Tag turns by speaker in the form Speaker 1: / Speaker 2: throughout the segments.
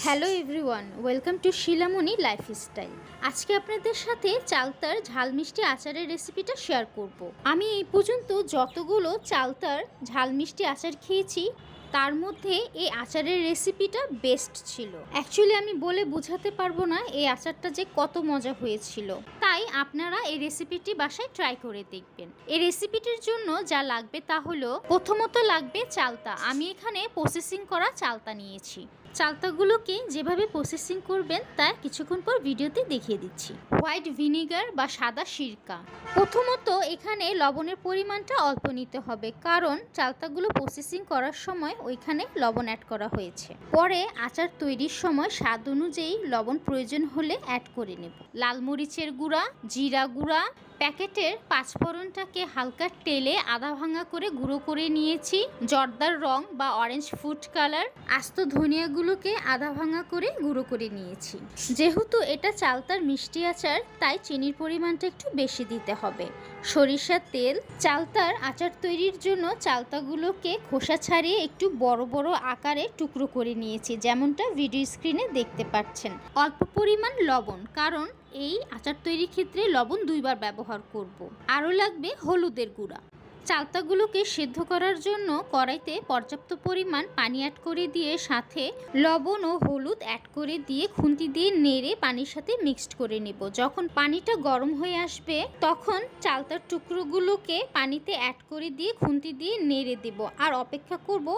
Speaker 1: Hello everyone, welcome to শিলামণি lifestyle. আজকে আপনাদের সাথে চালতার ঝাল মিষ্টি আচারের রেসিপিটা শেয়ার করব। আমি এই পর্যন্ত যতগুলো চালতার ঝাল মিষ্টি আচার খেয়েছি তার মধ্যে এই আচারের রেসিপিটা বেস্ট ছিল। অ্যাকচুয়ালি আমি বলে বোঝাতে পারবো না এই আচারটা যে কত মজা হয়েছিল। তাই আপনারা এই রেসিপিটি বাসায় ট্রাই করে দেখবেন। এই রেসিপিটির জন্য যা লাগবে তা হলো, প্রথমত লাগবে চালতা। আমি এখানে প্রসেসিং করা চালতা নিয়েছি। চালতাগুলোকে যেভাবে প্রসেসিং করবেন তা কিছুক্ষণ পর ভিডিওতে দেখিয়ে দিচ্ছি। হোয়াইট ভিনিগার বা সাদা সিরকা। প্রথমত এখানে লবণের পরিমাণটা অল্প নিতে হবে, কারণ চালতাগুলো প্রসেসিং করার সময় ওইখানে লবণ অ্যাড করা হয়েছে। পরে আচার তৈরির সময় স্বাদ অনুযায়ী লবণ প্রয়োজন হলে অ্যাড করে নেব। লাল মরিচের গুঁড়া, জিরা গুঁড়া, প্যাকেটের পাঁচফোড়নটাকে হালকা তেলে আধা ভাঙা করে গুঁড়ো করে নিয়েছি। জর্দার রং বা অরেঞ্জ ফুড কালার, আস্ত ধনিয়াগুলোকে আধা ভাঙা করে গুঁড়ো করে নিয়েছি। যেহেতু এটা চালতার মিষ্টি আচার, তাই চিনির পরিমাণটা একটু বেশি দিতে হবে। সরিষার তেল। চালতার আচার তৈরির জন্য চালতাগুলোকে খোসা ছাড়িয়ে একটু বড় বড় আকারে টুকরো করে নিয়েছি, যেমনটা ভিডিও স্ক্রিনে দেখতে পাচ্ছেন। অল্প পরিমাণ লবণ, কারণ এই আচার তৈরির ক্ষেত্রে লবণ দুইবার ব্যবহার করব। আরও লাগবে হলুদের গুঁড়া। চালতাগুলোকে সেদ্ধ করার জন্য কড়াইতে পর্যাপ্ত পরিমাণ পানি অ্যাড করে দিয়ে সাথে লবণ ও হলুদ অ্যাড করে দিয়ে খুন্তি দিয়ে নেড়ে পানির সাথে মিক্সড করে নেব। যখন পানিটা গরম হয়ে আসবে তখন চালতার টুকরোগুলোকে পানিতে অ্যাড করে দিয়ে খুন্তি দিয়ে নেড়ে দেব আর অপেক্ষা করব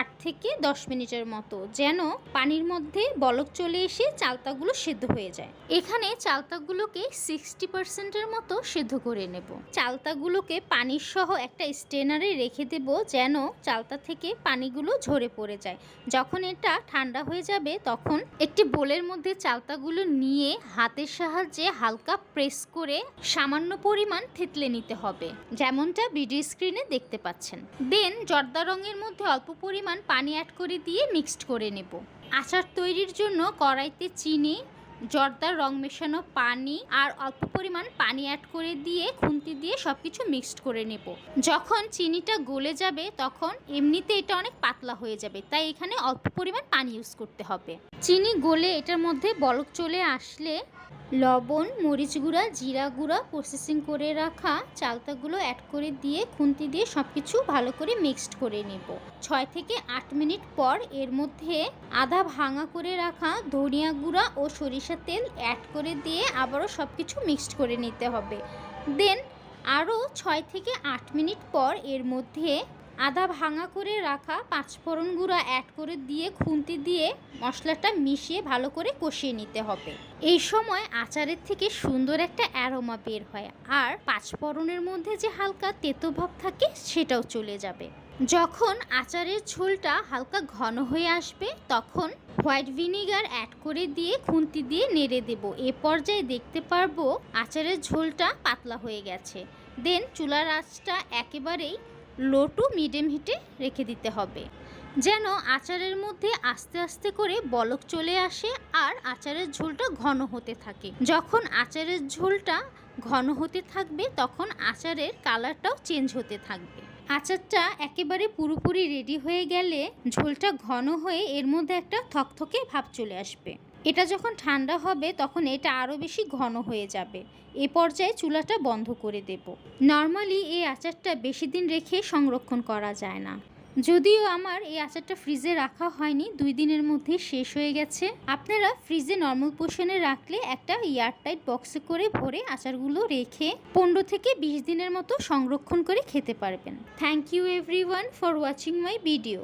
Speaker 1: 8 থেকে 10 মিনিটের মতো, যেন পানির মধ্যে বলক চলে এসে চালতাগুলো সেদ্ধ হয়ে যায়। এখানে চালতাগুলোকে 60%-এর মতো সেদ্ধ করে নেব। চালতাগুলোকে পানির সহ একটা স্ট্রেনারে রেখে দেব, যেন চালতা থেকে পানিগুলো ঝরে পড়ে যায়। যখন এটা ঠান্ডা হয়ে যাবে তখন একটি বোলের মধ্যে চালতাগুলো নিয়ে হাতের সাহায্যে হালকা প্রেস করে সামান্য পরিমাণ থেতলে নিতে হবে, যেমনটা ভিডিও স্ক্রিনে দেখতে পাচ্ছেন। দেন জর্দা রঙের মধ্যে অল্প পরিমাণ পানি অ্যাড করে দিয়ে মিক্সড করে নেব। আচার তৈরির জন্য কড়াইতে চিনি, জর্দার রং মেশানো পানি আর অল্প পরিমাণ পানি অ্যাড করে দিয়ে খুন্তি দিয়ে সবকিছু মিক্সড করে নেব। যখন চিনিটা গলে যাবে তখন এমনিতে এটা অনেক পাতলা হয়ে যাবে, তাই এখানে অল্প পরিমাণ পানি ইউজ করতে হবে। চিনি গলে এটার মধ্যে বলক চলে আসলে লবণ, মরিচ গুঁড়া, জিরা গুঁড়া, প্রসেসিং করে রাখা চালতাগুলো অ্যাড করে দিয়ে খুন্তি দিয়ে সব কিছু ভালো করে মিক্সড করে নেব। 6 থেকে 8 মিনিট পর এর মধ্যে আধা ভাঙা করে রাখা ধনিয়া গুঁড়া ও সরিষার তেল অ্যাড করে দিয়ে আবারও সব কিছু মিক্সড করে নিতে হবে। দেন আরও 6 থেকে 8 মিনিট পর এর মধ্যে আধা ভাঙা করে রাখা পাঁচফোড়ন গুঁড়া অ্যাড করে দিয়ে খুন্তি দিয়ে মশলাটা মিশিয়ে ভালো করে কষিয়ে নিতে হবে। এই সময় আচারের থেকে সুন্দর একটা অ্যারোমা বের হয় আর পাঁচফোড়নের মধ্যে যে হালকা তেতো ভাব থাকে সেটাও চলে যাবে। যখন আচারের ঝোলটা হালকা ঘন হয়ে আসবে তখন হোয়াইট ভিনিগার অ্যাড করে দিয়ে খুন্তি দিয়ে নেড়ে দেব। এ পর্যায়ে দেখতে পারবো আচারের ঝোলটা পাতলা হয়ে গেছে। দেন চুলার আঁচটা একেবারেই লো টু মিডিয়াম হিটে রেখে দিতে হবে, যেন আচারের মধ্যে আস্তে আস্তে করে বলক চলে আসে আর আচারের ঝোলটা ঘন হতে থাকে। যখন আচারের ঝোলটা ঘন হতে থাকবে তখন আচারের কালারটাও চেঞ্জ হতে থাকবে। আচারটা একেবারে পুরোপুরি রেডি হয়ে গেলে ঝোলটা ঘন হয়ে এর মধ্যে একটা থকথকে ভাব চলে আসবে। এটা যখন ঠান্ডা হবে তখন এটা আরও বেশি ঘন হয়ে যাবে। এ পর্যায়ে চুলাটা বন্ধ করে দেব। নর্মালি এই আচারটা বেশি দিন রেখে সংরক্ষণ করা যায় না, যদিও আমার এই আচারটা ফ্রিজে রাখা হয়নি, 2 দিনের মধ্যে শেষ হয়ে গেছে। আপনারা ফ্রিজে নর্মাল পোর্শনে রাখলে একটা এয়ারটাইট বক্সে করে ভরে আচারগুলো রেখে 15 থেকে 20 দিনের মতো সংরক্ষণ করে খেতে পারবেন। Thank you everyone for watching my video.